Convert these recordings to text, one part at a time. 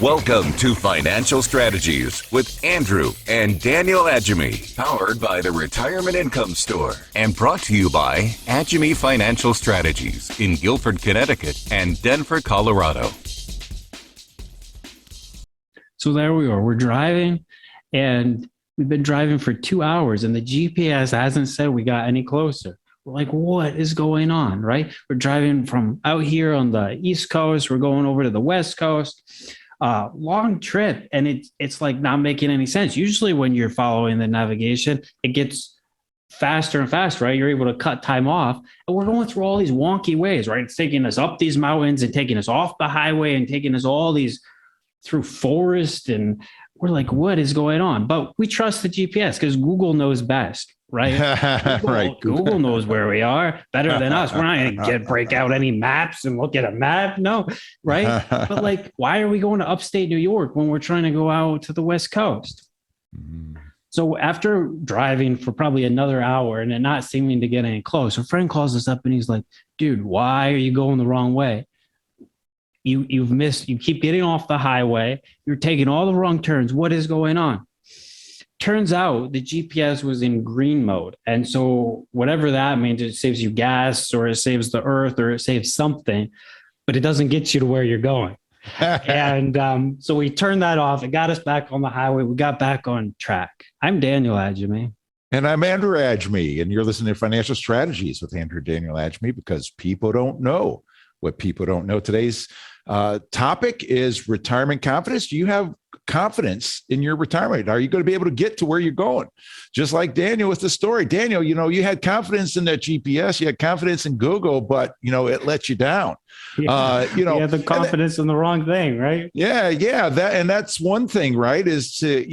Welcome to Financial Strategies with Andrew and Daniel Adjemi, powered by the Retirement Income Store and brought to you by Adjemi Financial Strategies in Guilford, Connecticut and Denver, Colorado. So there we are. We're driving and we've been driving for 2 hours and the GPS hasn't said we got any closer. We're like, what is going on, right? We're driving from out here on the East Coast. We're going over to the West Coast. Long trip, and it's like not making any sense. Usually when you're following the navigation, it gets faster and faster, right? You're able to cut time off, and we're going through all these wonky ways, right? It's taking us up these mountains and taking us off the highway and taking us all these through forest, and we're like, what is going on? But we trust the GPS because Google knows best, right? Google knows where we are better than us. We're not going to break out any maps and look at a map. No, right? But like, why are we going to upstate New York when we're trying to go out to the West Coast? So after driving for probably another hour and it not seeming to get any close, a friend calls us up and he's like, dude, why are you going the wrong way? You keep getting off the highway. You're taking all the wrong turns. What is going on? Turns out the GPS was in green mode. And so whatever that means, it saves you gas or it saves the earth or it saves something, but it doesn't get you to where you're going. And so we turned that off. It got us back on the highway. We got back on track. I'm Daniel Adjemi. And I'm Andrew Adjemi. And you're listening to Financial Strategies with Andrew Daniel Adjemi because people don't know what people don't know. Today's topic is retirement confidence. Do you have confidence in your retirement? Are you going to be able to get to where you're going? Just like Daniel with the story. Daniel, you had confidence in that GPS, you had confidence in Google, but it let you down. You had the confidence in the wrong thing, right? Yeah. That's one thing, right? Is to,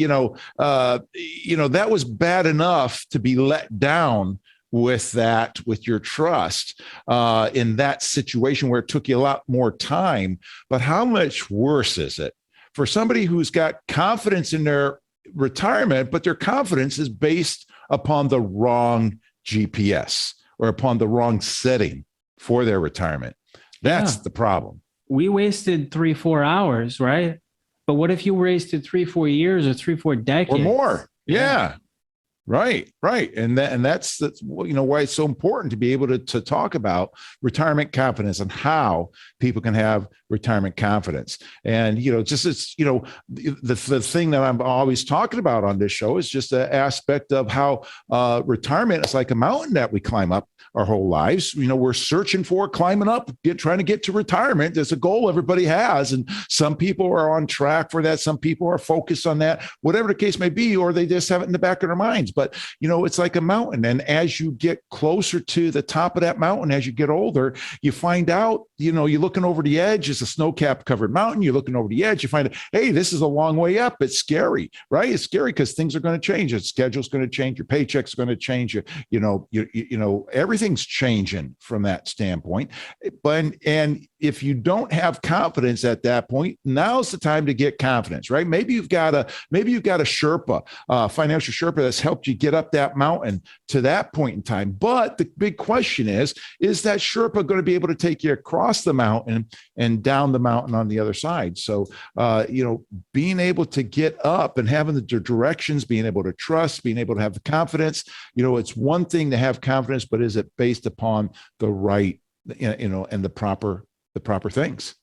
that was bad enough to be let down with your trust in that situation where it took you a lot more time. But how much worse is it for somebody who's got confidence in their retirement, but their confidence is based upon the wrong GPS or upon the wrong setting for their retirement? That's the problem. We wasted 3-4 hours, right? But what if you wasted 3-4 years or 3-4 decades or more? Yeah. Right. And that's why it's so important to be able to talk about retirement confidence and how people can have retirement confidence. And the thing that I'm always talking about on this show is just the aspect of how retirement is like a mountain that we climb up our whole lives. We're searching for climbing up, trying to get to retirement. There's a goal everybody has, and some people are on track for that. Some people are focused on that, whatever the case may be, or they just have it in the back of their minds. But, it's like a mountain. And as you get closer to the top of that mountain, as you get older, you find out, you're looking over the edge. It's a snow-capped covered mountain. You're looking over the edge. You find, hey, this is a long way up. It's scary, right? It's scary because things are going to change. Your schedule's going to change. Your paycheck's going to change. Everything's changing from that standpoint. And if you don't have confidence at that point, now's the time to get confidence, right? Maybe you've got a Sherpa, financial Sherpa that's helped you get up that mountain to that point in time. But the big question is that Sherpa going to be able to take you across the mountain and down the mountain on the other side? So, being able to get up and having the directions, being able to trust, being able to have the confidence, it's one thing to have confidence, but is it based upon the right, and the proper things?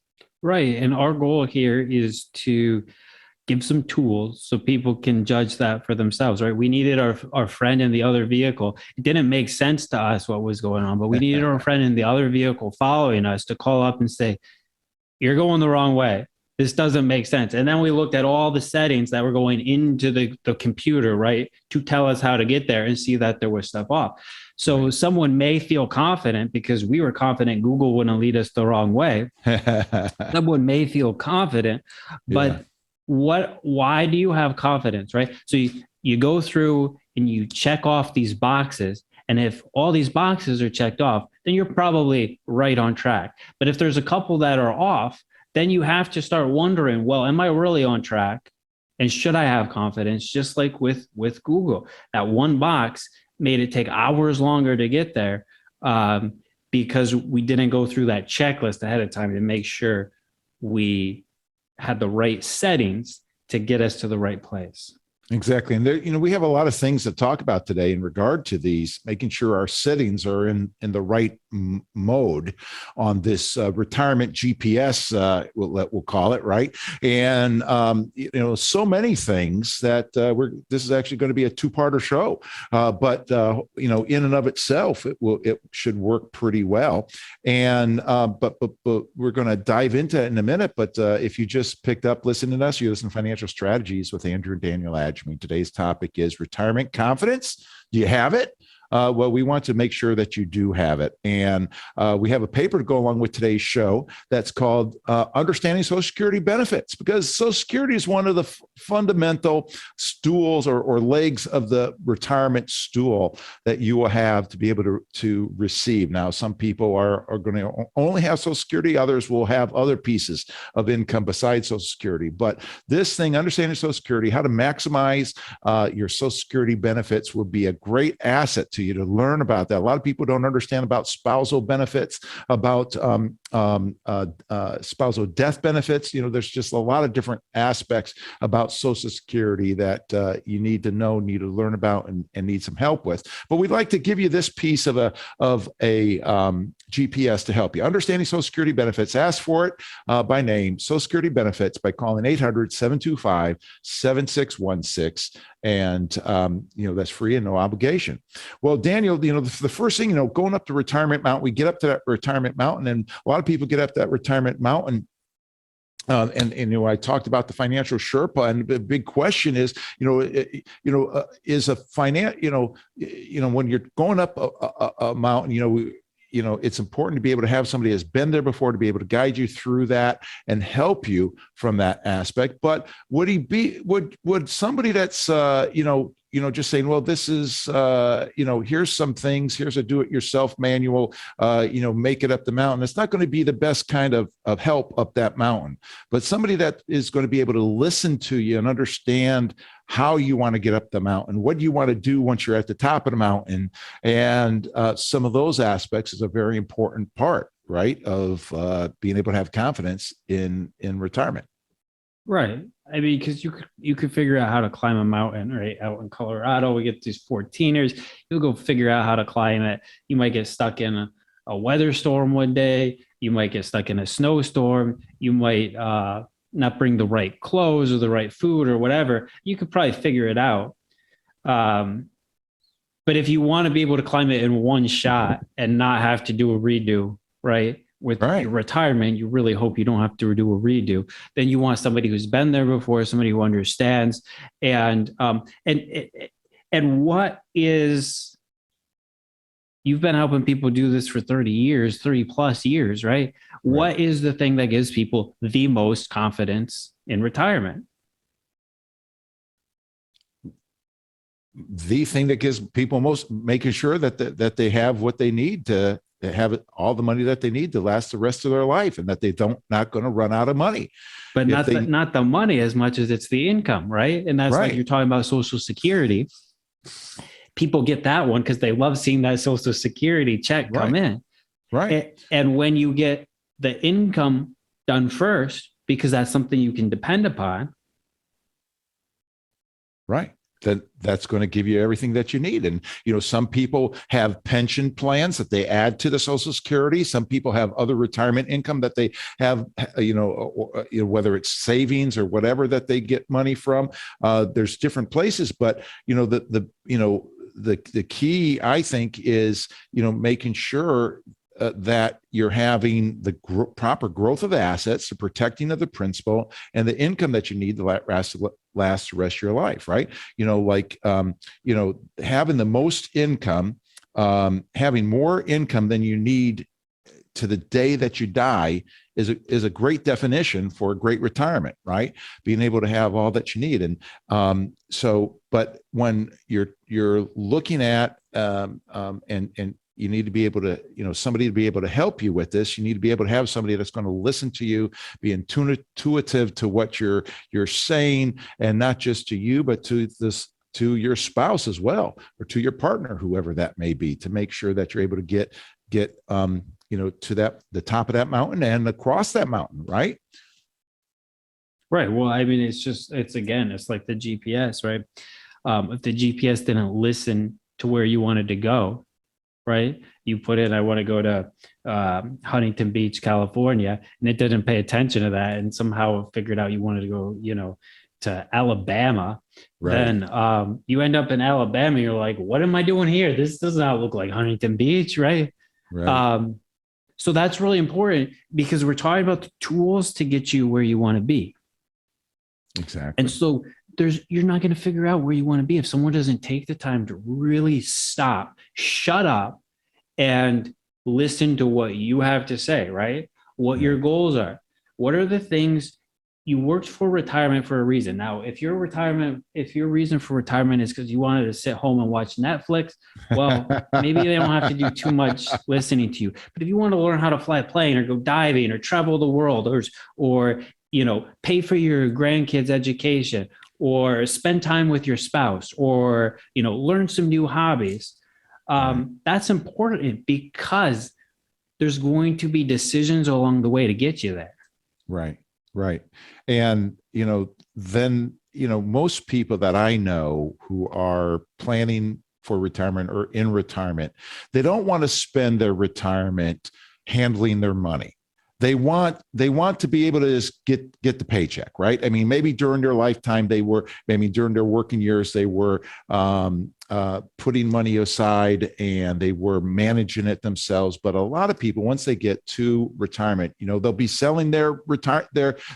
Right. And our goal here is to give some tools so people can judge that for themselves, right? We needed our friend in the other vehicle. It didn't make sense to us what was going on, but we needed our friend in the other vehicle following us to call up and say, you're going the wrong way. This doesn't make sense. And then we looked at all the settings that were going into the computer, right, to tell us how to get there and see that there was stuff off. So someone may feel confident because we were confident Google wouldn't lead us the wrong way. Someone may feel confident, but why do you have confidence, right? So you go through and you check off these boxes. And if all these boxes are checked off, then you're probably right on track. But if there's a couple that are off, then you have to start wondering, well, am I really on track? And should I have confidence? Just like with Google, that one box made it take hours longer to get there because we didn't go through that checklist ahead of time to make sure we had the right settings to get us to the right place. Exactly. And there, we have a lot of things to talk about today in regard to these, making sure our settings are in the right mode on this retirement GPS, we'll call it, right? And, so many things that this is actually going to be a two-parter show, but in and of itself, it should work pretty well. And, but we're going to dive into it in a minute. But if you just picked up listening to us, you listen to Financial Strategies with Andrew and Daniel Adjemi. Today's topic is retirement confidence. Do you have it? Well, we want to make sure that you do have it. And we have a paper to go along with today's show that's called Understanding Social Security Benefits, because Social Security is one of the fundamental stools or legs of the retirement stool that you will have to be able to receive. Now, some people are going to only have Social Security. Others will have other pieces of income besides Social Security. But this thing, Understanding Social Security, how to maximize your Social Security benefits, will be a great asset to you to learn about that. A lot of people don't understand about spousal benefits, about spousal death benefits. There's just a lot of different aspects about Social Security that you need to know, need to learn about, and need some help with. But we'd like to give you this piece of a GPS to help you. Understanding Social Security Benefits. Ask for it by name, Social Security Benefits, by calling 800-725-7616. And, that's free and no obligation. Well, Daniel, the first thing, going up the retirement mountain, we get up to that retirement mountain, and a lot of people get up that retirement mountain. I talked about the financial Sherpa, and the big question is, is a finance, when you're going up a mountain, it's important to be able to have somebody that's been there before to be able to guide you through that and help you from that aspect. But would somebody that's, just saying, well, this is, here's some things, here's a do-it-yourself manual, make it up the mountain. It's not going to be the best kind of help up that mountain, but somebody that is going to be able to listen to you and understand how you want to get up the mountain, what you want to do once you're at the top of the mountain. And some of those aspects is a very important part, right, of being able to have confidence in retirement. Right. I mean, because you could figure out how to climb a mountain, right? Out in Colorado, we get these 14ers. You'll go figure out how to climb it. You might get stuck in a weather storm one day. You might get stuck in a snowstorm. You might not bring the right clothes or the right food or whatever. You could probably figure it out. But if you want to be able to climb it in one shot and not have to do a redo, right? With your retirement, you really hope you don't have to do a redo. Then you want somebody who's been there before, somebody who understands. And what is, you've been helping people do this for 30 plus years, right? What is the thing that gives people the most confidence in retirement? The thing that gives people most, making sure that they have what they need to have all the money that they need to last the rest of their life, and that they not going to run out of money. But not the money as much as it's the income, right? And that's like you're talking about Social Security. People get that one because they love seeing that Social Security check come in. Right. And when you get the income done first, because that's something you can depend upon. Right. Then that's going to give you everything that you need. And, some people have pension plans that they add to the Social Security. Some people have other retirement income that they have, whether it's savings or whatever that they get money from. There's different places, but, the key, I think, is, making sure that you're having the proper growth of assets, the protecting of the principal, and the income that you need to last the rest of your life, right? Having the most income, having more income than you need to the day that you die is a great definition for a great retirement, right? Being able to have all that you need. And but when you're looking at and you need to be able to, somebody to be able to help you with this. You need to be able to have somebody that's going to listen to you, be intuitive to what you're saying, and not just to you, but to your spouse as well, or to your partner, whoever that may be, to make sure that you're able to get to the top of that mountain and across that mountain, right? Right. Well, I mean, it's like the GPS, right? If the GPS didn't listen to where you wanted to go, right? You put in, I want to go to Huntington Beach, California, and it didn't pay attention to that, and somehow figured out you wanted to go, to Alabama. Right. Then you end up in Alabama. You're like, what am I doing here? This does not look like Huntington Beach, right? Right. Um, so that's really important because we're talking about the tools to get you where you want to be. Exactly. And so you're not going to figure out where you want to be if someone doesn't take the time to really stop, shut up, and listen to what you have to say, right? What your goals are. What are the things you worked for retirement for a reason? Now, if your reason for retirement is because you wanted to sit home and watch Netflix, well, maybe they don't have to do too much listening to you. But if you want to learn how to fly a plane or go diving or travel the world or pay for your grandkids' education or spend time with your spouse or, learn some new hobbies, that's important because there's going to be decisions along the way to get you there. Right. Right. And, then, most people that I know who are planning for retirement or in retirement, they don't want to spend their retirement handling their money. They want to be able to just get the paycheck, right? I mean, maybe during their lifetime, maybe during their working years, they were putting money aside and they were managing it themselves. But a lot of people, once they get to retirement, they'll be selling their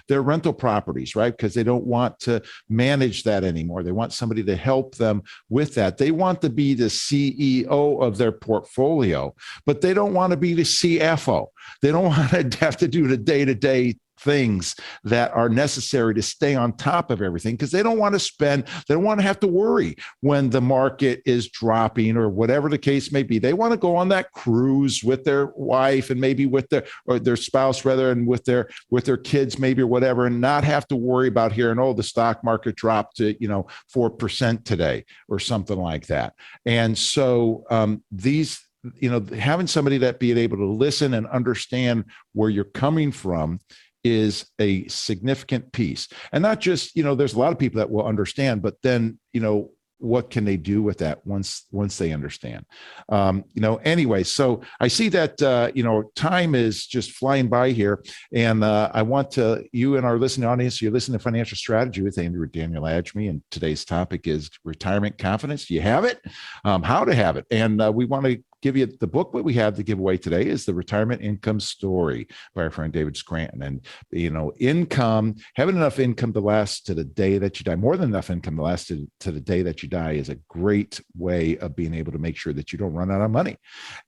rental properties, right? Because they don't want to manage that anymore. They want somebody to help them with that. They want to be the CEO of their portfolio, but they don't want to be the CFO. They don't want to have to do the day-to-day things that are necessary to stay on top of everything because they don't want to have to worry when the market is dropping or whatever the case may be. They want to go on that cruise with their wife and maybe with their spouse rather, and with their kids maybe or whatever, and not have to worry about hearing, oh, the stock market dropped to 4% today or something like that. And so having somebody that being able to listen and understand where you're coming from is a significant piece. And not just, there's a lot of people that will understand, but then, what can they do with that once they understand? Anyway, so I see that, time is just flying by here. And I want you and our listening audience, you're listening to Financial Strategy with Andrew Daniel Adjemi, and today's topic is retirement confidence. Do you have it? How to have it. And we want to give you the book. What we have to give away today is The Retirement Income Story by our friend David Scranton. And, having enough income to last to the day that you die, more than enough income to last to the day that you die, is a great way of being able to make sure that you don't run out of money.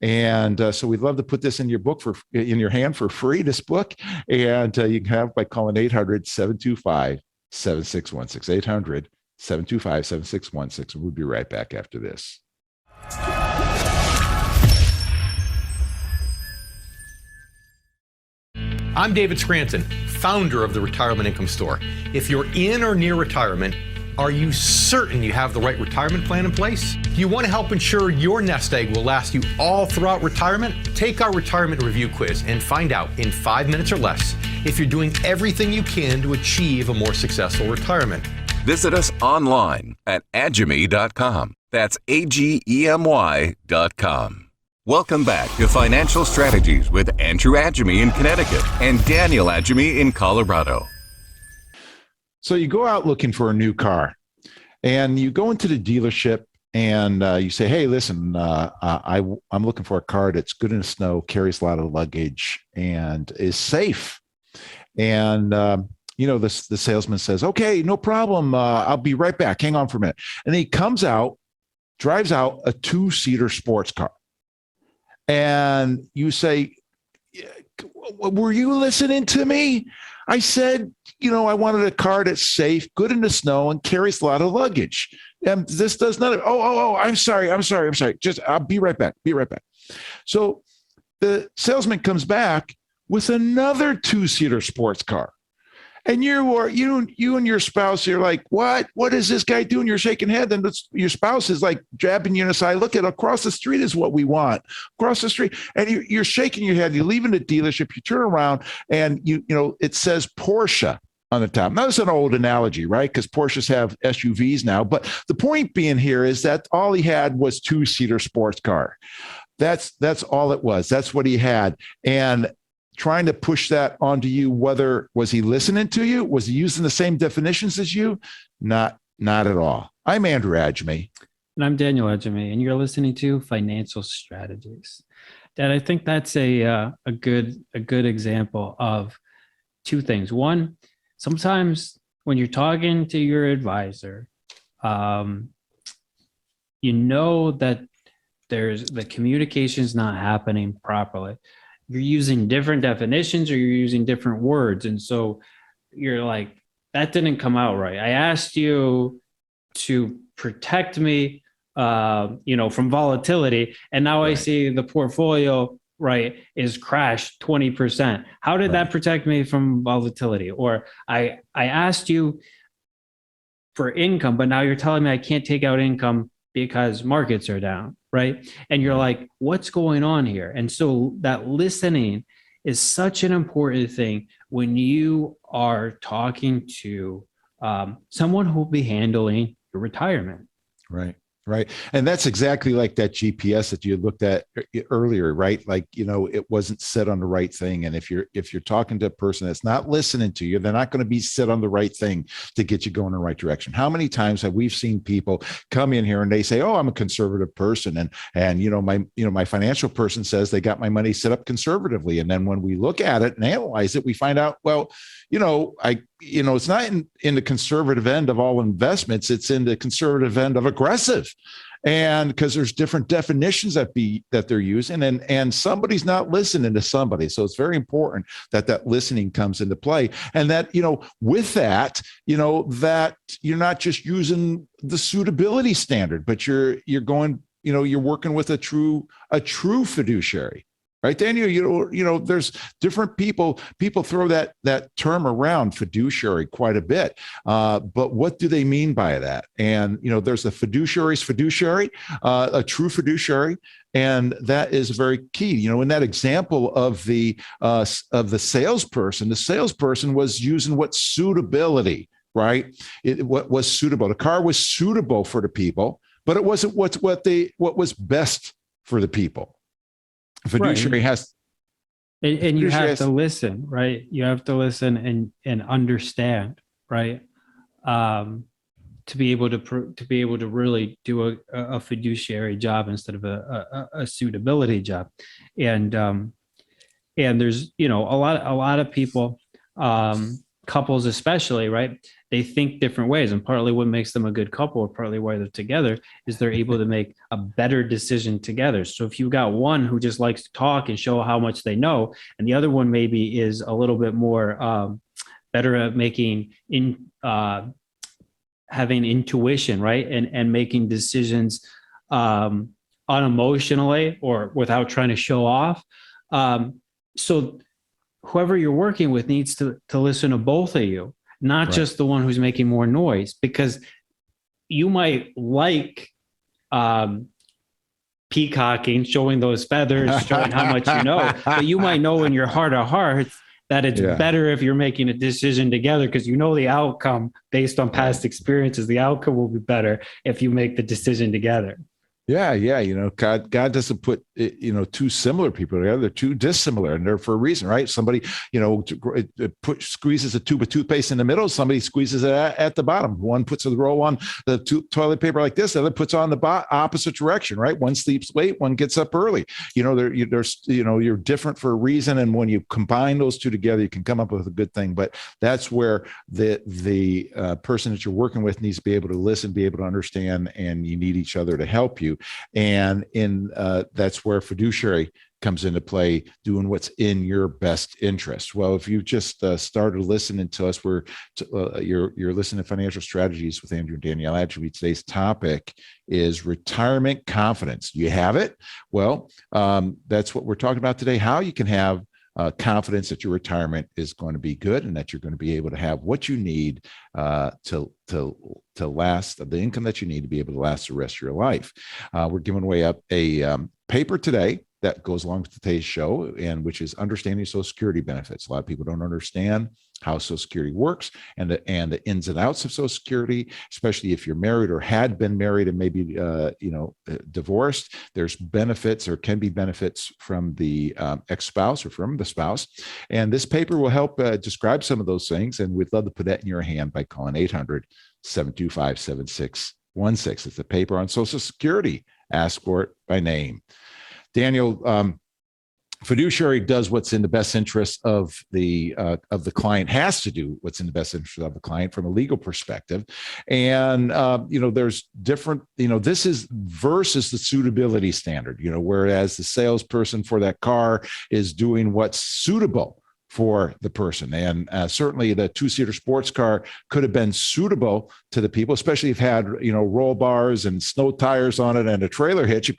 And so we'd love to put this in your book in your hand for free, this book. And you can have by calling 800-725-7616, 800-725-7616. We'll be right back after this. I'm David Scranton, founder of the Retirement Income Store. If you're in or near retirement, are you certain you have the right retirement plan in place? Do you want to help ensure your nest egg will last you all throughout retirement? Take our retirement review quiz and find out in 5 minutes or less if you're doing everything you can to achieve a more successful retirement. Visit us online at adjemi.com. That's AGEMY.com. Welcome back to Financial Strategies with Andrew Adjemi in Connecticut and Daniel Adjemi in Colorado. So you go out looking for a new car and you go into the dealership and you say, hey, listen, I'm looking for a car that's good in the snow, carries a lot of luggage, and is safe. And, the salesman says, okay, no problem. I'll be right back. Hang on for a minute. And he comes out, drives out a 2-seater sports car. And you say, were you listening to me? I said, I wanted a car that's safe, good in the snow, and carries a lot of luggage. And this does not. Oh, I'm sorry. Just, I'll be right back. So the salesman comes back with another 2-seater sports car. And you and your spouse, you're like, what is this guy doing? You're shaking head. And your spouse is like jabbing you in the side. Look, across the street is what we want. Across the street. And you're shaking your head. You're leaving the dealership. You turn around and it says Porsche on the top. Now, that's an old analogy, right? Because Porsches have SUVs now. But the point being here is that all he had was two-seater sports car. That's all it was. That's what he had. And trying to push that onto you, whether was he listening to you? Was he using the same definitions as you? Not at all. I'm Andrew Adjemi. And I'm Daniel Adjemi, and you're listening to Financial Strategies. Dad, I think that's a good example of two things. One, sometimes when you're talking to your advisor, you know that the communication's not happening properly. You're using different definitions or you're using different words. And so you're like, that didn't come out right. I asked you to protect me, from volatility. And now I see the portfolio, right, is crashed 20%. How did that protect me from volatility? Or I asked you for income, but now you're telling me I can't take out income because markets are down, right? And you're like, what's going on here? And so that listening is such an important thing when you are talking to someone who will be handling your retirement. Right. And that's exactly like that GPS that you looked at earlier, right? Like, it wasn't set on the right thing. And if you're talking to a person that's not listening to you, they're not going to be set on the right thing to get you going in the right direction. How many times have we seen people come in here and they say, oh, I'm a conservative person. And my financial person says they got my money set up conservatively. And then when we look at it and analyze it, we find out, well, it's not in the conservative end of all investments. It's in the conservative end of aggressive. And because there's different definitions that they're using, and somebody's not listening to somebody. So it's very important that listening comes into play. And that, with that, that you're not just using the suitability standard, but you're going, you're working with a true fiduciary. Right, Daniel, there's different people throw that term around, fiduciary, quite a bit. But what do they mean by that? And, there's a fiduciary's fiduciary, a true fiduciary. And that is very key. In that example of the salesperson, the salesperson was using what suitability, right? What was suitable. The car was suitable for the people, but it wasn't what was best for the people. Fiduciary has, and you have to listen, right? You have to listen and understand, right? To be able to really do a fiduciary job instead of a suitability job, and there's a lot of people, couples especially, right? They think different ways, and partly what makes them a good couple, or partly why they're together, is they're able to make a better decision together. So if you've got one who just likes to talk and show how much they know, and the other one maybe is a little bit more better at having intuition, right, and making decisions unemotionally or without trying to show off. So whoever you're working with needs to listen to both of you, not just the one who's making more noise, because you might like peacocking, showing those feathers, showing how much you know, but you might know in your heart of hearts that it's better if you're making a decision together, because the outcome based on past experiences. The outcome will be better if you make the decision together. Yeah. God doesn't put, two similar people together. They're two dissimilar, and they're for a reason, right? Somebody, squeezes a tube of toothpaste in the middle. Somebody squeezes it at the bottom. One puts the roll on the toilet paper like this. The other puts on the opposite direction, right? One sleeps late, one gets up early. You're different for a reason. And when you combine those two together, you can come up with a good thing. But that's where the person that you're working with needs to be able to listen, be able to understand, and you need each other to help you. And that's where fiduciary comes into play, doing what's in your best interest. Well, if you just started listening to us, you're listening to Financial Strategies with Andrew and Danielle Adjemi. Today's topic is retirement confidence. You have it? Well, that's what we're talking about today, how you can have confidence that your retirement is going to be good and that you're going to be able to have what you need to last, the income that you need to be able to last the rest of your life. We're giving away a paper today that goes along with today's show, and which is understanding Social Security benefits. A lot of people don't understand how Social Security works and the ins and outs of Social Security, especially if you're married or had been married and maybe divorced. There's benefits or can be benefits from the ex-spouse or from the spouse. And this paper will help describe some of those things. And we'd love to put that in your hand by calling 800-725-7616. It's a paper on Social Security. Ask for it by name. Daniel, fiduciary does what's in the best interest of the client, has to do what's in the best interest of the client from a legal perspective. And, there's different, this is versus the suitability standard, whereas the salesperson for that car is doing what's suitable for the person. And certainly the two-seater sports car could have been suitable to the people, especially if it had, roll bars and snow tires on it and a trailer hitch.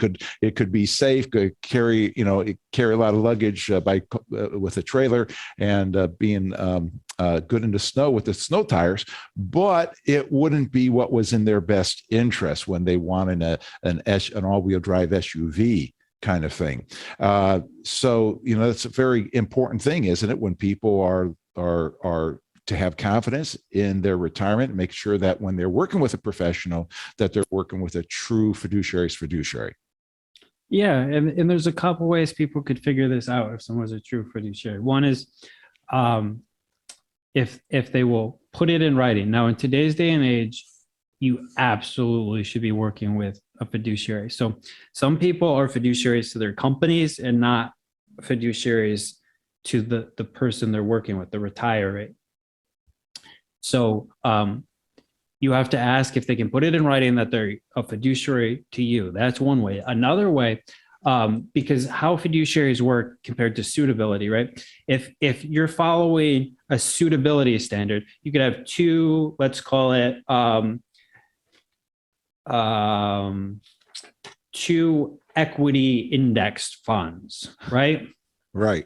It could be safe, could carry a lot of luggage with a trailer and being good into snow with the snow tires, but it wouldn't be what was in their best interest when they wanted an all-wheel drive SUV kind of thing. So, that's a very important thing, isn't it? When people are to have confidence in their retirement, make sure that when they're working with a professional, that they're working with a true fiduciary's fiduciary. Yeah. And there's a couple ways people could figure this out if someone's a true fiduciary. One is if they will put it in writing. Now, in today's day and age, you absolutely should be working with a fiduciary. So some people are fiduciaries to their companies and not fiduciaries to the person they're working with, the retiree. So you have to ask if they can put it in writing that they're a fiduciary to you. That's one way. Another way, because how fiduciaries work compared to suitability, right? If you're following a suitability standard, you could have two, let's call it, two equity indexed funds, right? Right.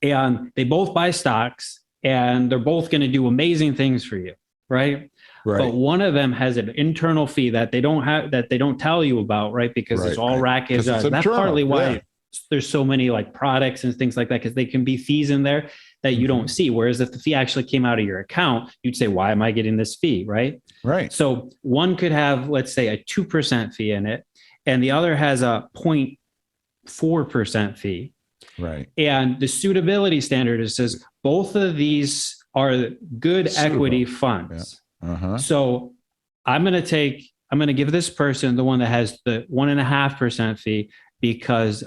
And they both buy stocks and they're both going to do amazing things for you, right? Right. But one of them has an internal fee that they don't tell you about, right? Because it's all racket. That's partly why there's so many like products and things like that, because they can be fees in there that you don't see. Whereas if the fee actually came out of your account, you'd say, why am I getting this fee? Right. Right. So one could have, let's say, a 2% fee in it, and the other has a 0.4% fee. Right. And the suitability standard says both of these are good equity funds. Yeah. Uh-huh. So I'm going to give this person the one that has the 1.5% fee because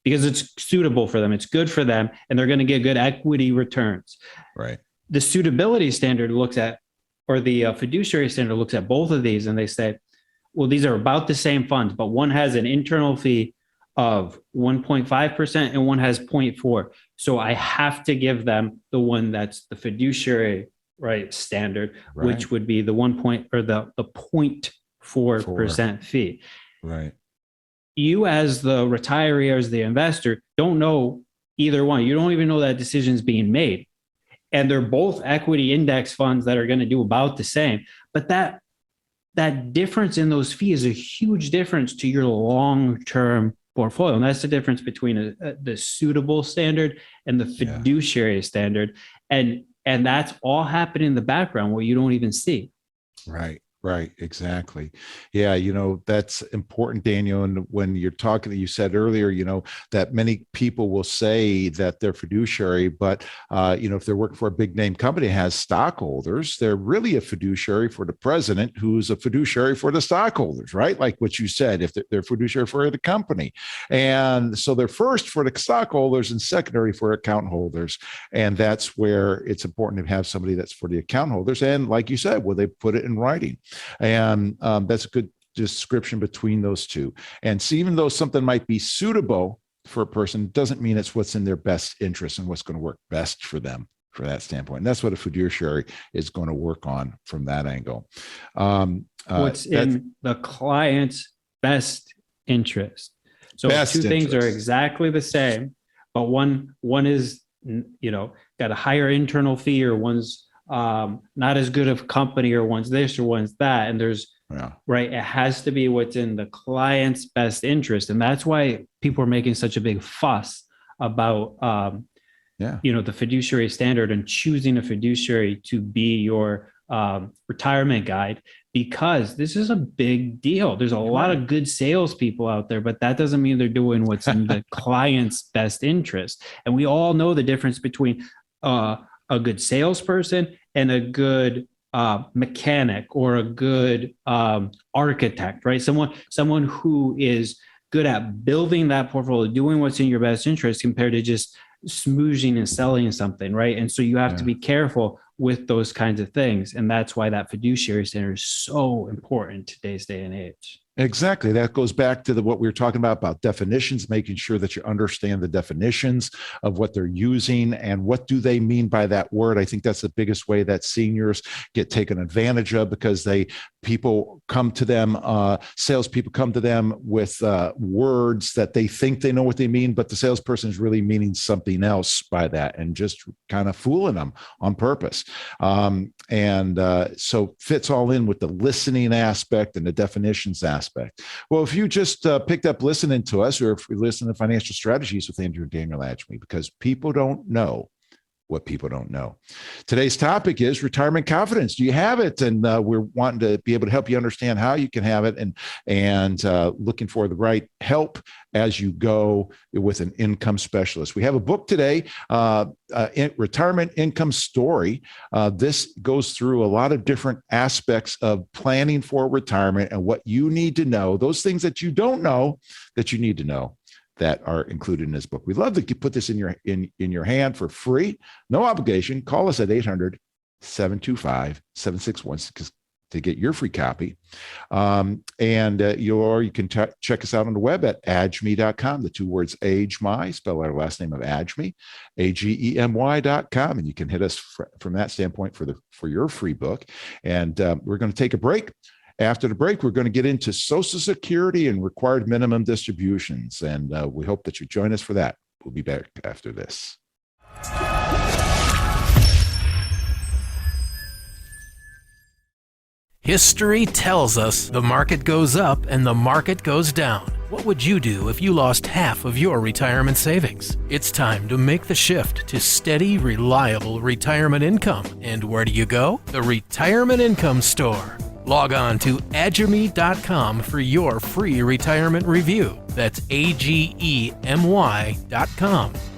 it's suitable for them. It's good for them. And they're going to get good equity returns. Right. The suitability standard looks at, or the fiduciary standard looks at both of these and they say, well, these are about the same funds, but one has an internal fee of 1.5% and one has 0.4. So I have to give them the one that's the fiduciary standard, which would be the 0.4% fee. Right. You as the retiree or as the investor don't know either one. You don't even know that decision's being made. And they're both equity index funds that are going to do about the same. But that difference in those fees is a huge difference to your long-term portfolio. And that's the difference between the suitable standard and the fiduciary standard. And that's all happening in the background where you don't even see. Right. Right. Exactly. Yeah. That's important, Daniel. And when you're talking, you said earlier, that many people will say that they're fiduciary, but, if they're working for a big name company that has stockholders, they're really a fiduciary for the president, who's a fiduciary for the stockholders, right? Like what you said, if they're fiduciary for the company. And so they're first for the stockholders and secondary for account holders. And that's where it's important to have somebody that's for the account holders. And like you said, they put it in writing. And that's a good description between those two. And so even though something might be suitable for a person, doesn't mean it's what's in their best interest and what's going to work best for them for that standpoint. And that's what a fiduciary is going to work on from that angle. What's in the client's best interest. So two things are exactly the same, but one is, got a higher internal fee, or one's not as good of company, or one's this or one's that. And there's it has to be what's in the client's best interest. And that's why people are making such a big fuss about Yeah. the fiduciary standard and choosing a fiduciary to be your retirement guide, because this is a big deal. There's a lot of good salespeople out there, but that doesn't mean they're doing what's in the client's best interest. And we all know the difference between a good salesperson and a good mechanic or a good architect, right? Someone who is good at building that portfolio, doing what's in your best interest compared to just smoozing and selling something, right? And so you have to be careful with those kinds of things. And that's why that fiduciary standard is so important in today's day and age. Exactly. That goes back to what we were talking about definitions, making sure that you understand the definitions of what they're using and what do they mean by that word. I think that's the biggest way that seniors get taken advantage of, because people come to them, salespeople come to them with words that they think they know what they mean, but the salesperson is really meaning something else by that and just kind of fooling them on purpose. So fits all in with the listening aspect and the definitions aspect. Well, if you just picked up listening to us, or if you listen to Financial Strategies with Andrew and Daniel Adjemi, because people don't know what people don't know. Today's topic is retirement confidence. Do you have it? And we're wanting to be able to help you understand how you can have it, and looking for the right help as you go with an income specialist. We have a book today, Retirement Income Story. This goes through a lot of different aspects of planning for retirement and what you need to know, those things that you don't know that you need to know, that are included in this book. We'd love to put this in your hand for free, no obligation. Call us at 800-725-7616 to get your free copy. You can check us out on the web at agemi.com. The two words Agemi, spell our last name of Adjemi, AGEMY.com. And you can hit us from that standpoint for your free book. And we're going to take a break. After the break, we're going to get into Social Security and required minimum distributions. And we hope that you join us for that. We'll be back after this. History tells us the market goes up and the market goes down. What would you do if you lost half of your retirement savings? It's time to make the shift to steady, reliable retirement income. And where do you go? The Retirement Income Store. Log on to agemi.com for your free retirement review. That's AGEMY.com.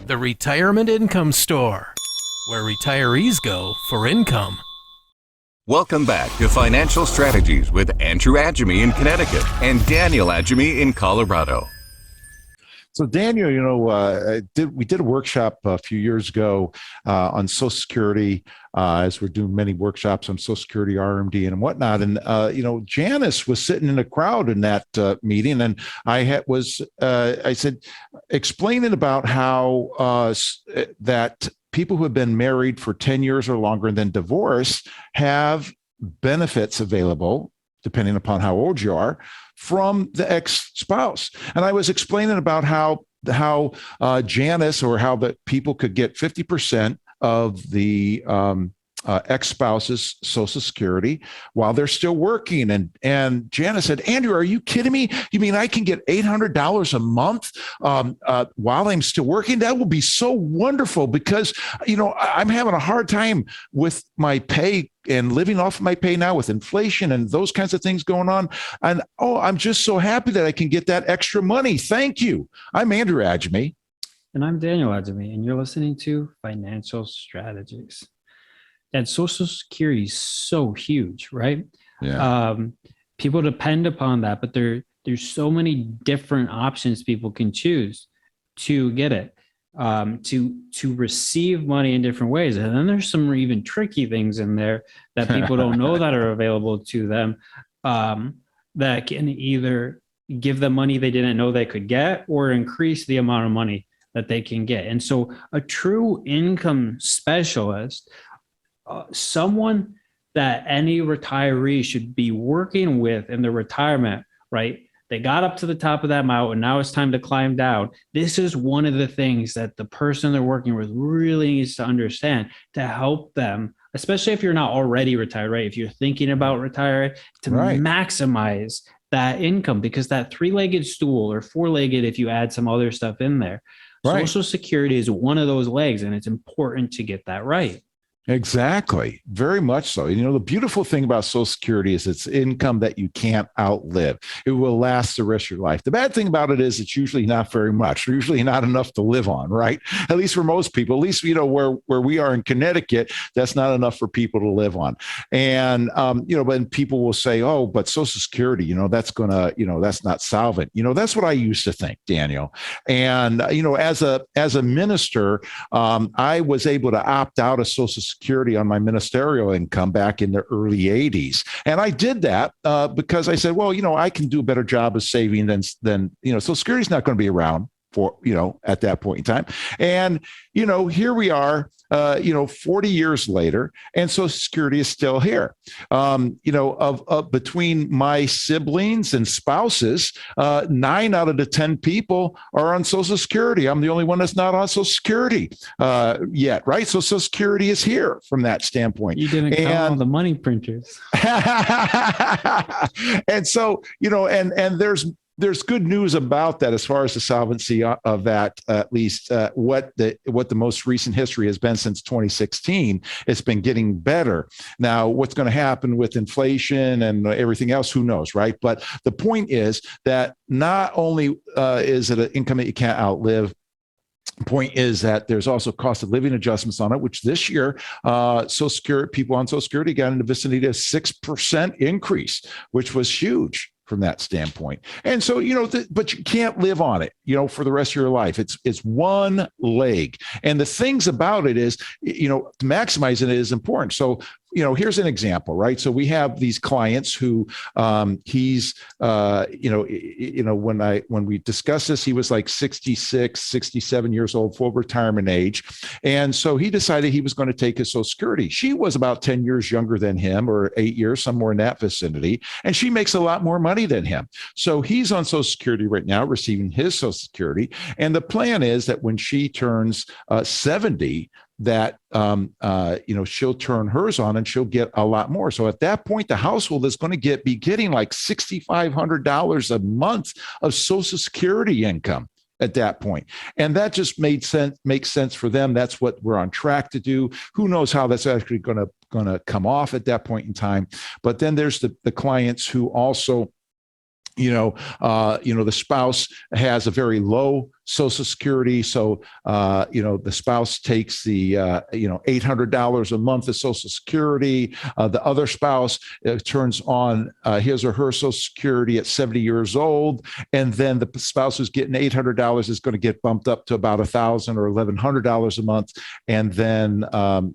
The Retirement Income Store, where retirees go for income. Welcome back to Financial Strategies with Andrew Adjemi in Connecticut and Daniel Adjemi in Colorado. So Daniel, we did a workshop a few years ago on Social Security, as we're doing many workshops on Social Security, RMD, and whatnot. And Janice was sitting in the crowd in that meeting, and I said, explaining about how that people who have been married for 10 years or longer and then divorced have benefits available, depending upon how old you are, from the ex-spouse. And I was explaining about how Janice, or how the people could get 50% of the ex-spouse's Social Security while they're still working. And Janice said, Andrew, are you kidding me? You mean I can get $800 a month while I'm still working? That will be so wonderful, because, I'm having a hard time with my pay and living off of my pay now with inflation and those kinds of things going on. And, I'm just so happy that I can get that extra money. Thank you. I'm Andrew Adjemi. And I'm Daniel Adjemi, and you're listening to Financial Strategies. And Social Security is so huge, right? Yeah. People depend upon that, but there's so many different options people can choose to get it, to receive money in different ways. And then there's some even tricky things in there that people don't know that are available to them, that can either give them money they didn't know they could get, or increase the amount of money that they can get. And so a true income specialist, someone that any retiree should be working with in their retirement, right? They got up to the top of that mountain. Now it's time to climb down. This is one of the things that the person they're working with really needs to understand to help them, especially if you're not already retired, right? If you're thinking about retiring, to maximize that income, because that three-legged stool, or four-legged if you add some other stuff in there, Right. Social Security is one of those legs, and it's important to get that right. Exactly. Very much so. You know, the beautiful thing about Social Security is it's income that you can't outlive. It will last the rest of your life. The bad thing about it is it's usually not very much, usually not enough to live on, right? At least for most people, at least, you know, where we are in Connecticut, that's not enough for people to live on. And, you know, when people will say, oh, but Social Security, you know, that's going to, you know, that's not solvent. You know, that's what I used to think, Daniel. And, you know, as a minister, I was able to opt out of Social Security on my ministerial income back in the early 80s. And I did that because I said, well, you know, I can do a better job of saving than you know, Social Security is not going to be around for, you know, at that point in time. And, you know, here we are, you know, 40 years later, and Social Security is still here. You know, of between my siblings and spouses, 9 out of the 10 people are on Social Security. I'm the only one that's not on Social Security yet, right? So Social Security is here from that standpoint. You didn't count all the money printers. And so, you know, and there's good news about that as far as the solvency of that, at least what the most recent history has been since 2016. It's been getting better. Now, what's going to happen with inflation and everything else, who knows, right? But the point is that not only is it an income that you can't outlive, point is that there's also cost of living adjustments on it, which this year, Social Security, people on Social Security got in the vicinity of 6% increase, which was huge from that standpoint. And so, you know, but you can't live on it, you know, for the rest of your life. It's one leg. And the things about it is, you know, to maximize it is important. So, you know, here's an example, right? So we have these clients who he's, you know, when we discussed this, he was like 66, 67 years old, full retirement age. And so he decided he was going to take his Social Security. She was about 10 years younger than him, or 8 years, somewhere in that vicinity. And she makes a lot more money than him. So he's on Social Security right now, receiving his Social Security. And the plan is that when she turns 70, that you know, she'll turn hers on and she'll get a lot more. So at that point, the household is going to be getting like $6,500 a month of Social Security income at that point. And that just makes sense for them. That's what we're on track to do. Who knows how that's actually going to come off at that point in time. But then there's the clients who also, you know, the spouse has a very low Social Security. So, you know, the spouse takes the, you know, $800 a month of Social Security. The other spouse turns on his or her Social Security at 70 years old. And then the spouse who's getting $800 is going to get bumped up to about $1,000 or $1,100 a month. And then,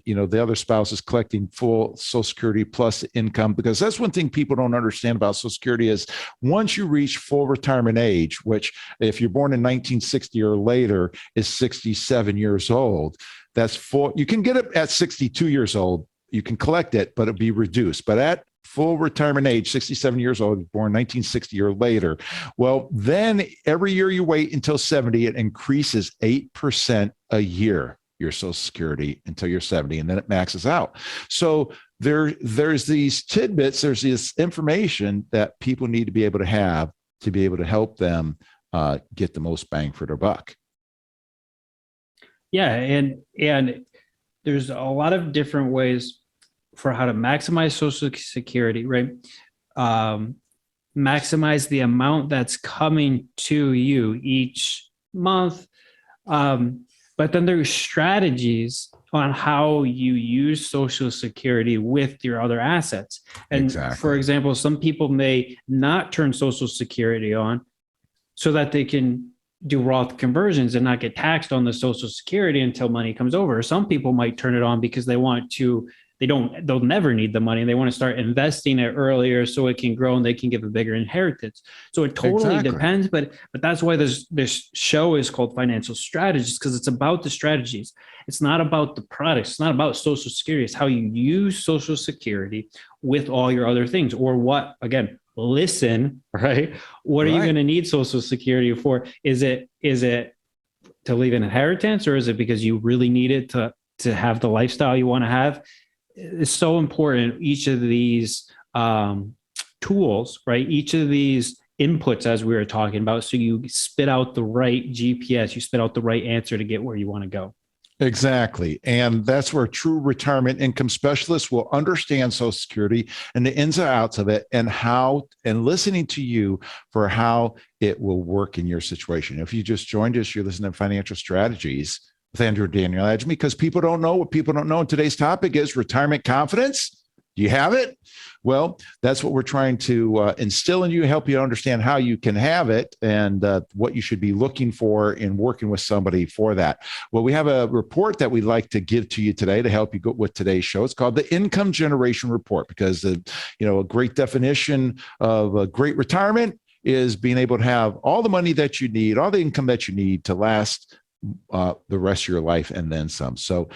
you know, the other spouse is collecting full Social Security plus income, because that's one thing people don't understand about Social Security is once you reach full retirement age, which if you're born in 1960 or later is 67 years old. That's full. You can get it at 62 years old. You can collect it, but it'll be reduced. But at full retirement age, 67 years old, born 1960 or later, well, then every year you wait until 70, it increases 8% a year, your Social Security, until you're 70, and then it maxes out. So there's these tidbits, there's this information that people need to be able to have to be able to help them get the most bang for their buck. Yeah, and there's a lot of different ways for how to maximize Social Security, right? Maximize the amount that's coming to you each month. But then there's strategies on how you use Social Security with your other assets. And Exactly. For example, some people may not turn Social Security on so that they can do Roth conversions and not get taxed on the Social Security until money comes over. Some people might turn it on because they want to, they'll never need the money. They want to start investing it earlier so it can grow and they can give a bigger inheritance. So it totally depends, but that's why this show is called Financial Strategies, because it's about the strategies. It's not about the products. It's not about Social Security. It's how you use Social Security with all your other things, or what, again, listen, right? What are you going to need Social Security for? Is it to leave an inheritance, or is it because you really need it to have the lifestyle you want to have? It's so important. Each of these tools, right? Each of these inputs, as we were talking about. So you spit out the right GPS, you spit out the right answer to get where you want to go. Exactly. And that's where true retirement income specialists will understand Social Security and the ins and outs of it, and listening to you for how it will work in your situation. If you just joined us, you're listening to Financial Strategies with Andrew and Daniel Edgemy, because people don't know what people don't know. And today's topic is retirement confidence. Do you have it? Well, that's what we're trying to instill in you, help you understand how you can have it, and what you should be looking for in working with somebody for that. Well, we have a report that we'd like to give to you today to help you go with today's show. It's called the Income Generation Report, because a great definition of a great retirement is being able to have all the money that you need, all the income that you need to last the rest of your life and then some. So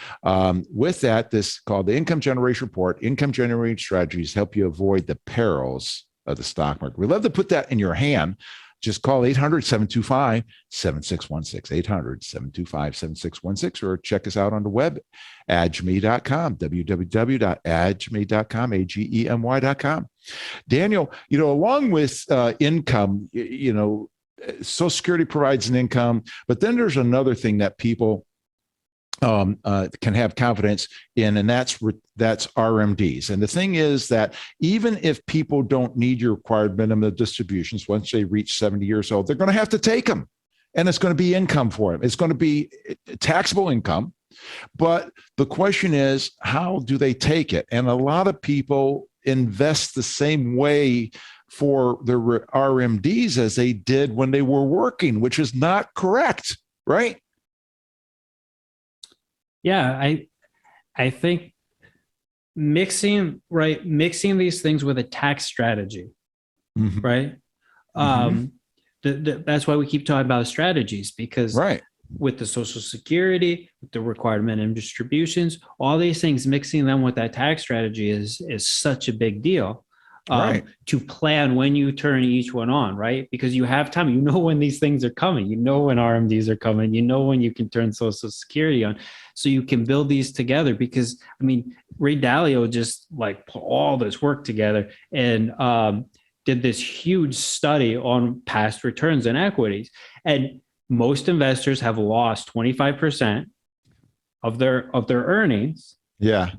with that, this called the Income Generation Report, Income Generating Strategies help you avoid the perils of the stock market. We'd love to put that in your hand. Just call 800-725-7616, 800-725-7616, or check us out on the web, agemy.com, www.agemy.com, agemy.com. Daniel, along with income, Social Security provides an income, but then there's another thing that people can have confidence in, and that's RMDs. And the thing is that even if people don't need your required minimum distributions, once they reach 70 years old, they're going to have to take them, and it's going to be income for them. It's going to be taxable income. But the question is, how do they take it? And a lot of people invest the same way for their RMDs as they did when they were working, which is not correct, right? Yeah, I think mixing these things with a tax strategy, right? That's why we keep talking about strategies, because with the Social Security, with the required minimum distributions, all these things, mixing them with that tax strategy is such a big deal. To plan when you turn each one on, right? Because you have time, when these things are coming, when RMDs are coming, when you can turn Social Security on, so you can build these together. Because Ray Dalio just put all this work together and did this huge study on past returns and equities, and most investors have lost 25% of their earnings. Yeah.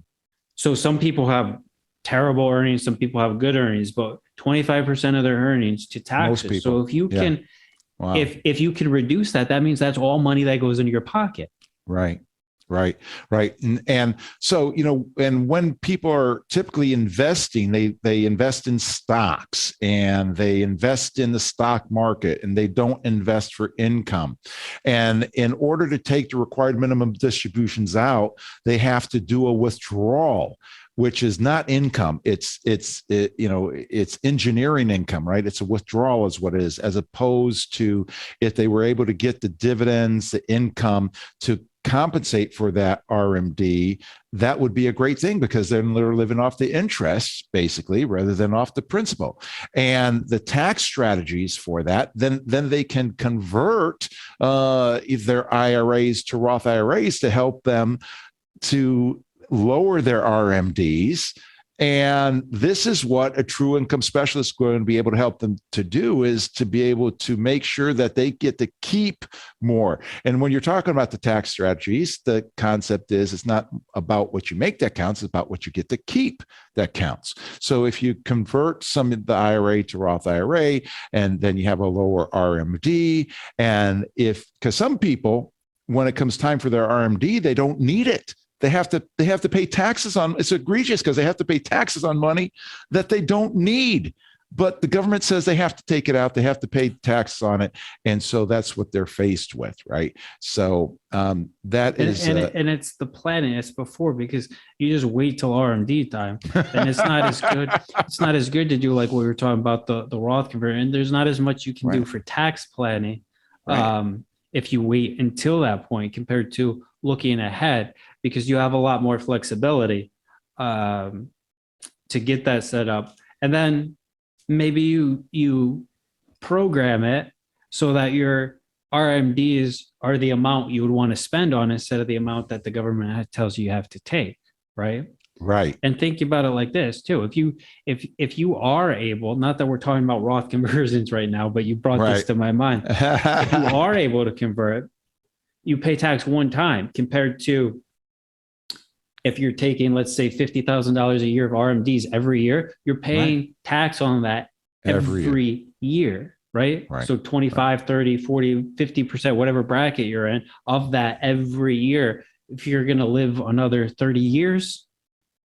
So some people have terrible earnings, some people have good earnings, but 25% of their earnings to taxes. So if you can, if you can reduce that, that means that's all money that goes into your pocket. Right. And so, and when people are typically investing, they invest in stocks and they invest in the stock market, and they don't invest for income. And in order to take the required minimum distributions out, they have to do a withdrawal, which is not income. It's engineering income, right? It's a withdrawal is what it is, as opposed to if they were able to get the dividends, the income to compensate for that RMD, that would be a great thing, because then they're living off the interest basically rather than off the principal. And the tax strategies for that, then they can convert their IRAs to Roth IRAs to help them to lower their RMDs. And this is what a true income specialist is going to be able to help them to do, is to be able to make sure that they get to keep more. And when you're talking about the tax strategies, the concept is it's not about what you make that counts, it's about what you get to keep that counts. So if you convert some of the IRA to Roth IRA, and then you have a lower RMD, and because some people, when it comes time for their RMD, they don't need it. They have to pay taxes on. It's egregious because they have to pay taxes on money that they don't need. But the government says they have to take it out. They have to pay taxes on it, and so that's what they're faced with, right? So that is, and it's the planning. It's before, because you just wait till RMD time, and it's not as good. It's not as good to do like we were talking about the Roth conversion. And there's not as much you can do for tax planning if you wait until that point compared to looking ahead, because you have a lot more flexibility to get that set up. And then maybe you program it so that your RMDs are the amount you would want to spend on, instead of the amount that the government tells you have to take, right? Right. And think about it like this too. If you are able, not that we're talking about Roth conversions right now, but you brought this Right. to my mind. If you are able to convert, you pay tax one time compared to if you're taking, let's say, $50,000 a year of RMDs every year, you're paying tax on that every year, right? Right. So 25, 30, 40, 50%, whatever bracket you're in of that every year. If you're going to live another 30 years,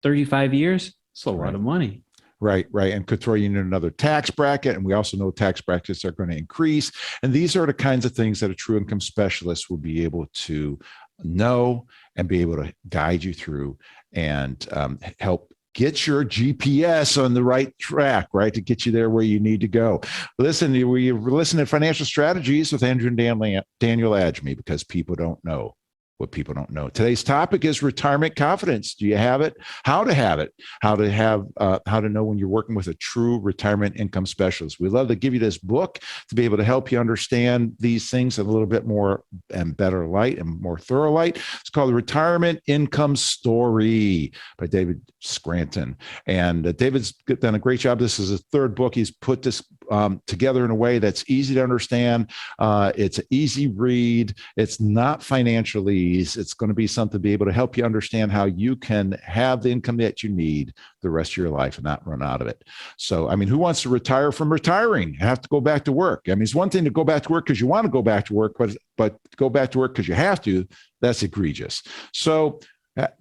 35 years, it's a lot of money. Right. And could throw you in another tax bracket. And we also know tax brackets are going to increase. And these are the kinds of things that a true income specialist will be able to know and be able to guide you through and help get your GPS on the right track, right? To get you there where you need to go. Listen, we listen to Financial Strategies with Andrew and Daniel Adjemi, because people don't know what people don't know. Today's topic is retirement confidence. Do you have it? How to have it? How to know when you're working with a true retirement income specialist. We love to give you this book to be able to help you understand these things in a little bit more and better light and more thorough light. It's called The Retirement Income Story by David Scranton. And David's done a great job. This is his third book. He's put this together in a way that's easy to understand. It's an easy read. It's not financially. It's going to be something to be able to help you understand how you can have the income that you need the rest of your life and not run out of it. So, I mean, who wants to retire from retiring? Have to go back to work. I mean, it's one thing to go back to work because you want to go back to work, but go back to work because you have to, that's egregious. So,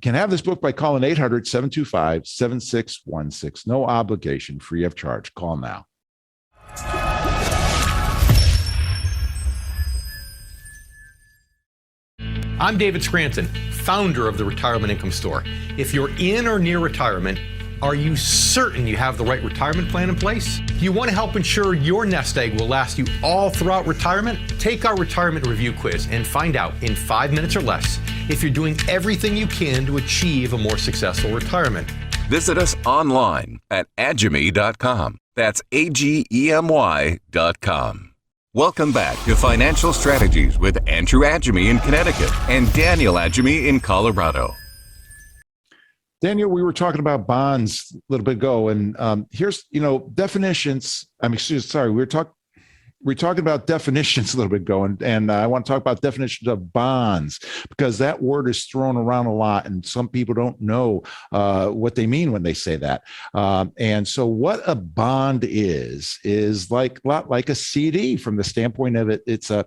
can have this book by calling 800-725-7616. No obligation, free of charge. Call now. I'm David Scranton, founder of the Retirement Income Store. If you're in or near retirement, are you certain you have the right retirement plan in place? Do you want to help ensure your nest egg will last you all throughout retirement? Take our retirement review quiz and find out in 5 minutes or less if you're doing everything you can to achieve a more successful retirement. Visit us online at Adjemi.com. That's AGEMY.com. Welcome back to Financial Strategies with Andrew Adjemi in Connecticut and Daniel Adjemi in Colorado. Daniel, we were talking about bonds a little bit ago, and here's, definitions. We're talking about definitions a little bit ago, and I want to talk about definitions of bonds, because that word is thrown around a lot, and some people don't know what they mean when they say that. And so what a bond is like a lot like a CD from the standpoint of it. It's a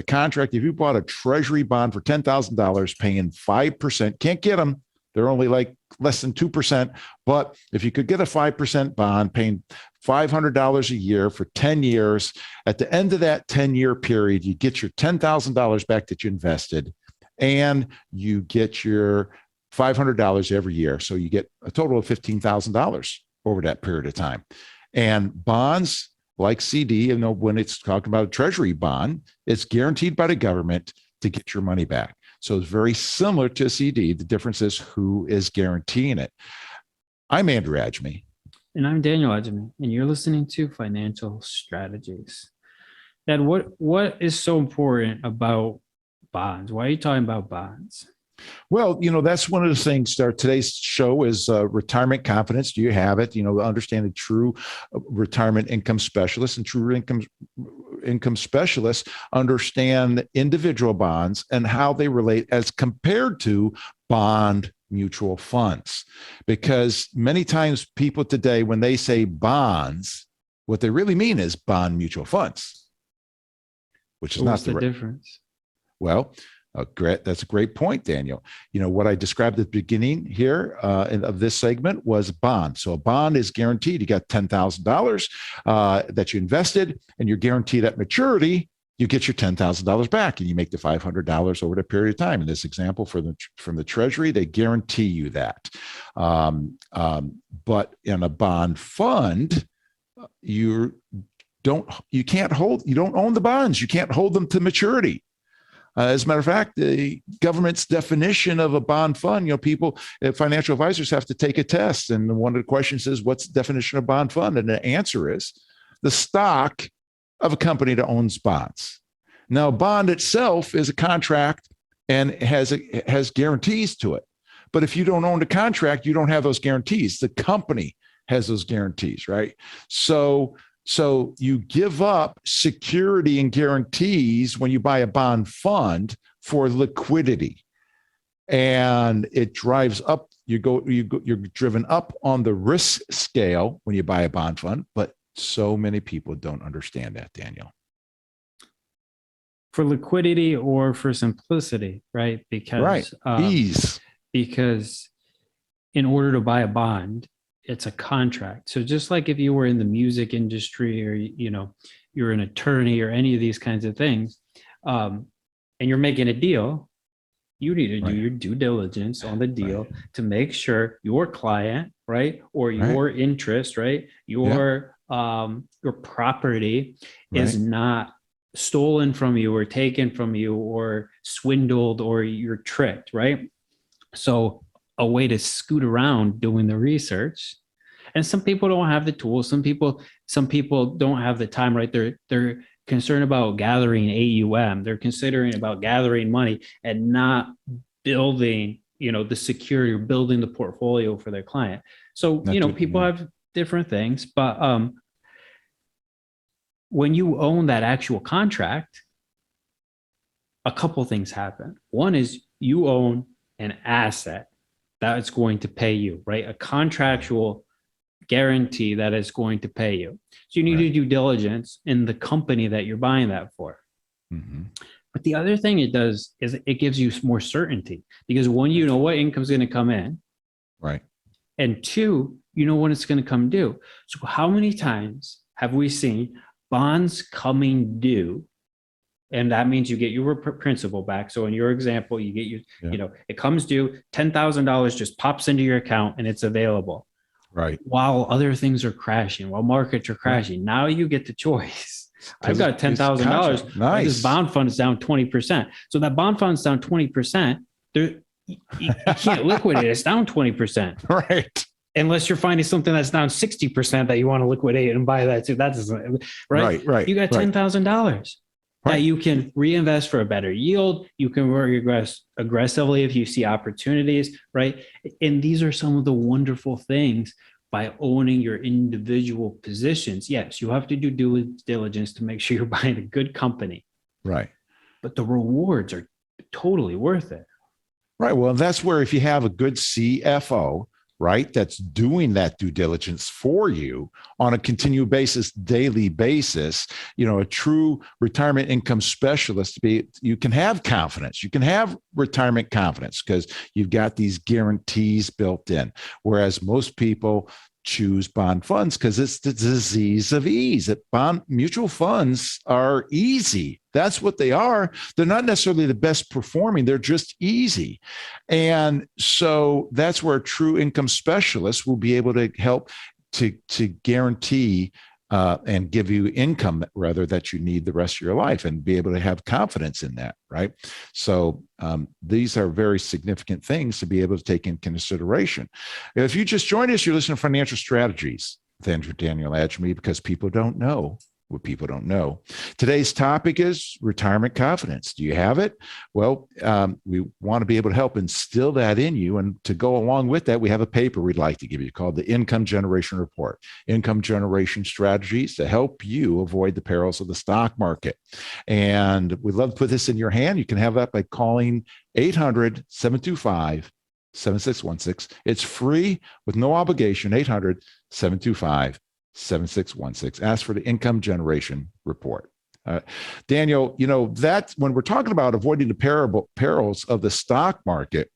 contract. If you bought a treasury bond for $10,000 paying 5%, can't get them. They're only like less than 2%. But if you could get a 5% bond paying $500 a year for 10 years, at the end of that 10-year period, you get your $10,000 back that you invested, and you get your $500 every year. So you get a total of $15,000 over that period of time. And bonds like CD, when it's talking about a treasury bond, it's guaranteed by the government to get your money back. So it's very similar to a CD. The difference is who is guaranteeing it. I'm Andrew Adjemi. And I'm Daniel Adjemi, and you're listening to Financial Strategies. Dad, what is so important about bonds? Why are you talking about bonds? Well, that's one of the things. Today's show is retirement confidence. Do you have it? Understanding true retirement income specialists, and true income specialists understand individual bonds and how they relate as compared to bond mutual funds. Because many times people today, when they say bonds, what they really mean is bond mutual funds, which is not the difference. Well, that's a great point, Daniel. What I described at the beginning here of this segment was bond. So a bond is guaranteed. You got $10,000 that you invested, and you're guaranteed at maturity, you get your $10,000 back, and you make the $500 over the period of time. In this example, from the Treasury, they guarantee you that. But in a bond fund, you don't own the bonds. You can't hold them to maturity. As a matter of fact, the government's definition of a bond fund, financial advisors have to take a test. And one of the questions is, what's the definition of bond fund? And the answer is the stock of a company that owns bonds. Now, a bond itself is a contract and has guarantees to it. But if you don't own the contract, you don't have those guarantees. The company has those guarantees, right? So you give up security and guarantees when you buy a bond fund for liquidity, and it drives up. You're driven up on the risk scale when you buy a bond fund, but so many people don't understand that, Daniel. For liquidity or for simplicity, right? Because ease. Because in order to buy a bond, it's a contract. So just like if you were in the music industry, or you're an attorney or any of these kinds of things, and you're making a deal, you need to do your due diligence on the deal to make sure your client, right, or your interest, right, your property is not stolen from you or taken from you or swindled or you're tricked, right? So a way to scoot around doing the research. And some people don't have the tools. Some people don't have the time, right? They're concerned about gathering AUM. They're considering about gathering money and not building, the security or building the portfolio for their client. So, people have different things, but when you own that actual contract, a couple things happen. One is you own an asset that is going to pay you, right? A contractual guarantee that is going to pay you. So you need to do due diligence in the company that you're buying that for. Mm-hmm. But the other thing it does is it gives you more certainty, because one, you know what income's going to come in. Right. And two, you know when it's going to come due. So how many times have we seen bonds coming due? And that means you get your principal back. So in your example, you get it comes due, $10,000 just pops into your account and it's available. Right. While other things are crashing, while markets are crashing. Now you get the choice. I've got $10,000. Nice. This bond fund is down 20%. So that bond fund's down 20%. You can't liquidate it. It's down 20%. Right. Unless you're finding something that's down 60% that you want to liquidate and buy that too. That's right. Right. You got $10,000 that you can reinvest for a better yield. You can regress aggressively if you see opportunities, right? And these are some of the wonderful things by owning your individual positions. Yes, you have to do due diligence to make sure you're buying a good company. Right. But the rewards are totally worth it. Right. Well, that's where if you have a good CFO, right, that's doing that due diligence for you on a continual basis, daily basis, a true retirement income specialist, you can have confidence. You can have retirement confidence because you've got these guarantees built in. Whereas most people choose bond funds because it's the disease of ease. That mutual funds are easy. That's what they are. They're not necessarily the best performing. They're just easy. And so that's where a true income specialist will be able to help to guarantee and give you income rather that you need the rest of your life, and be able to have confidence in that, right? So these are very significant things to be able to take in consideration. If you just joined us, you're listening to Financial Strategies with Andrew Daniel Adjemi, because people don't know what people don't know. Today's topic is retirement confidence. Do you have it? Well, we want to be able to help instill that in you. And to go along with that, we have a paper we'd like to give you called the Income Generation Report, Income Generation Strategies to help you avoid the perils of the stock market. And we'd love to put this in your hand. You can have that by calling 800-725-7616. It's free with no obligation, 800-725-7616. Ask for the Income Generation Report. Daniel, that when we're talking about avoiding the perils of the stock market,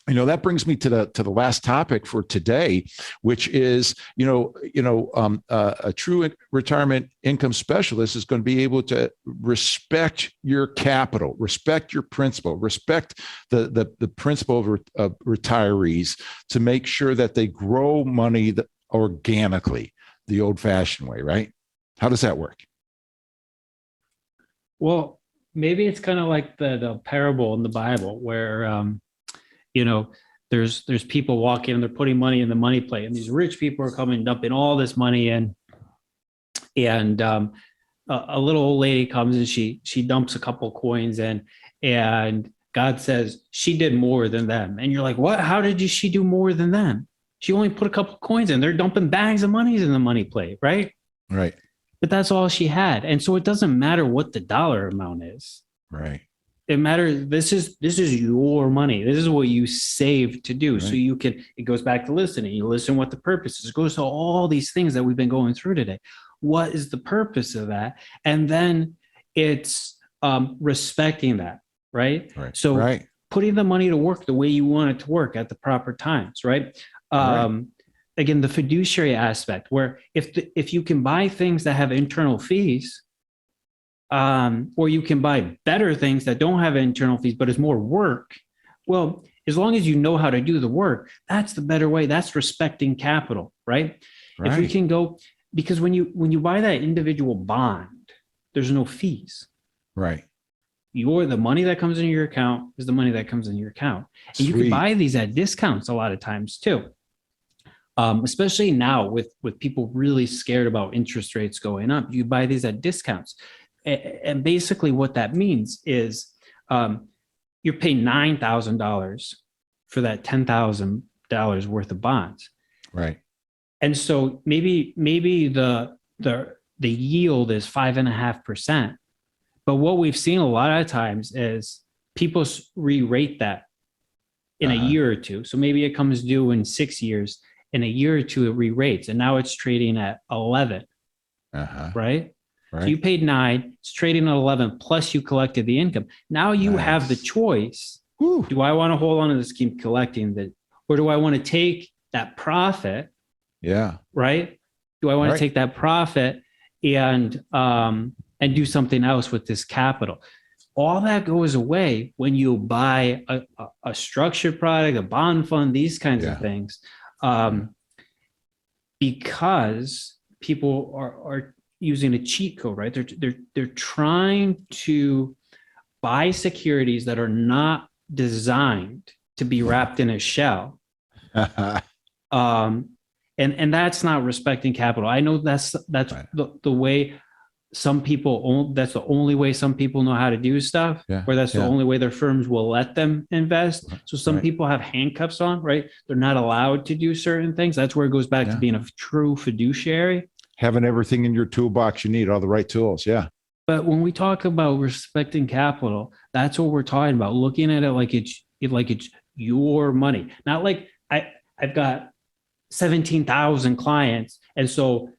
that brings me to the last topic for today, which is, a true retirement income specialist is going to be able to respect your capital, respect your principal, respect the principle of retirees, to make sure that they grow money organically, the old-fashioned way, right? How does that work? Well, maybe it's kind of like the parable in the Bible where, there's people walking and they're putting money in the money plate, and these rich people are coming, dumping all this money in, and a little old lady comes and she dumps a couple coins in, and God says she did more than them. And you're like, what? How did she do more than them? She only put a couple of coins in. They're dumping bags of money in the money plate, right? Right. But that's all she had. And so it doesn't matter what the dollar amount is. Right. It matters. This is your money. This is what you save to do. Right. So you can, it goes back to listening. You listen what the purpose is. It goes to all these things that we've been going through today. What is the purpose of that? And then it's respecting that, right? Right. So right. putting the money to work the way you want it to work at the proper times, right? Right. Again, the fiduciary aspect, where if you can buy things that have internal fees, or you can buy better things that don't have internal fees, but it's more work. Well, as long as you know how to do the work, that's the better way. That's respecting capital, right? Right. If we can go, because when you buy that individual bond, there's no fees. Right. The money that comes into your account is the money that comes in your account. And you can Sweet. buy these at discounts a lot of times too. Especially now with people really scared about interest rates going up, you buy these at discounts. And basically what that means is you're paying $9,000 for that $10,000 worth of bonds. Right. And so maybe the yield is 5.5%. But what we've seen a lot of times is people re-rate that in a year or two. So maybe it comes due in 6 years. In a year or two, it re-rates, and now it's trading at 11, right? So you paid 9, it's trading at 11, plus you collected the income. Now you have the choice. Woo. Do I want to hold on to this, keep collecting that, or do I want to take that profit? Yeah. Right? Do I want to take that profit and do something else with this capital? All that goes away when you buy a structured product, a bond fund, these kinds of things, because people are using a cheat code, right? They're trying to buy securities that are not designed to be wrapped in a shell. And that's not respecting capital. I know that's right. the way some people that's the only way some people know how to do stuff, or that's the only way their firms will let them invest. So some people have handcuffs on, right? They're not allowed to do certain things. That's where it goes back to being a true fiduciary. Having everything in your toolbox you need, all the right tools. Yeah. But when we talk about respecting capital, that's what we're talking about. Looking at it like it's your money. Not like I've got 17,000 clients, and so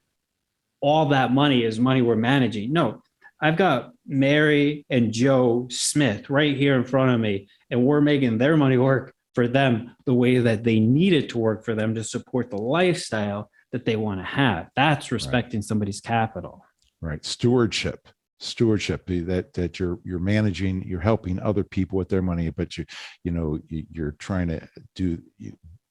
all that money is money we're managing. No, I've got Mary and Joe Smith right here in front of me, and we're making their money work for them the way that they need it to work for them to support the lifestyle that they want to have. That's respecting somebody's capital. Right. Stewardship that you're managing, you're helping other people with their money, but you're trying to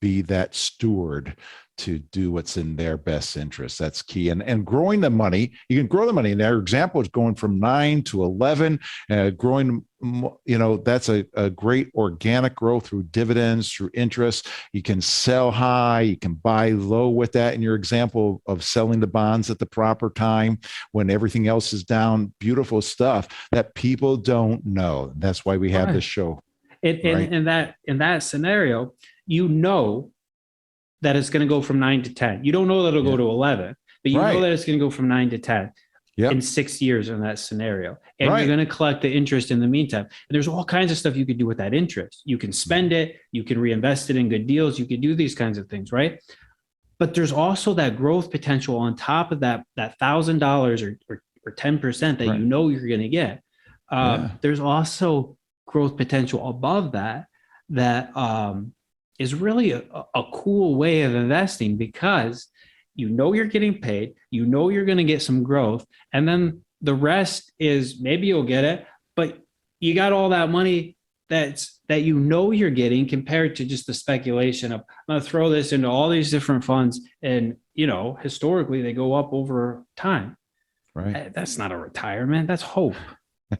be that steward to do what's in their best interest. That's key. And growing the money, you can grow the money. And our example is going from 9 to 11, growing, that's a great organic growth through dividends, through interest. You can sell high, you can buy low with that. In your example of selling the bonds at the proper time when everything else is down, beautiful stuff that people don't know. That's why we have this show. In that scenario, that it's going to go from 9 to 10. You don't know that it'll go to 11, but you know that it's going to go from 9 to 10 in 6 years in that scenario. And you're going to collect the interest in the meantime. And there's all kinds of stuff you could do with that interest. You can spend it, you can reinvest it in good deals, you could do these kinds of things, right? But there's also that growth potential on top of that $1,000 or 10% that you're going to get. There's also growth potential above that is really a cool way of investing, because you're getting paid, you're going to get some growth, and then the rest is maybe you'll get it, but you got all that money that you're getting compared to just the speculation of, I'm going to throw this into all these different funds, and historically they go up over time. Right. That's not a retirement, that's hope.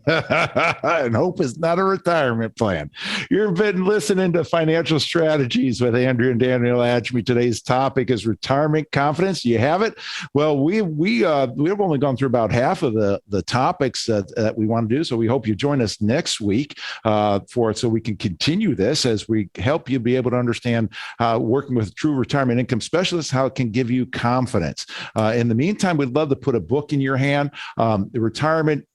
And hope is not a retirement plan. You've been listening to Financial Strategies with Andrew and Daniel Adjemi. Today's topic is retirement confidence. You have it? Well, we've only gone through about half of the topics that we want to do. So we hope you join us next week for it, so we can continue this as we help you be able to understand working with a true retirement income specialist, how it can give you confidence. In the meantime, we'd love to put a book in your hand, the Retirement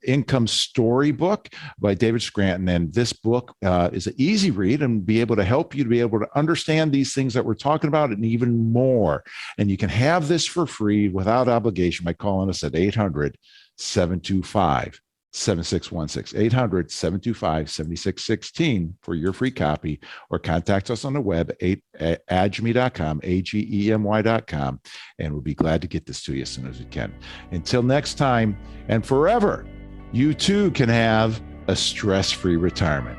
Income Storybook by David Scranton. And this book is an easy read and be able to help you to be able to understand these things that we're talking about and even more. And you can have this for free without obligation by calling us at 800-725-7616, 800-725-7616 for your free copy, or contact us on the web at agemi.com, agemy.com, and we'll be glad to get this to you as soon as we can. Until next time and forever, you too can have a stress-free retirement.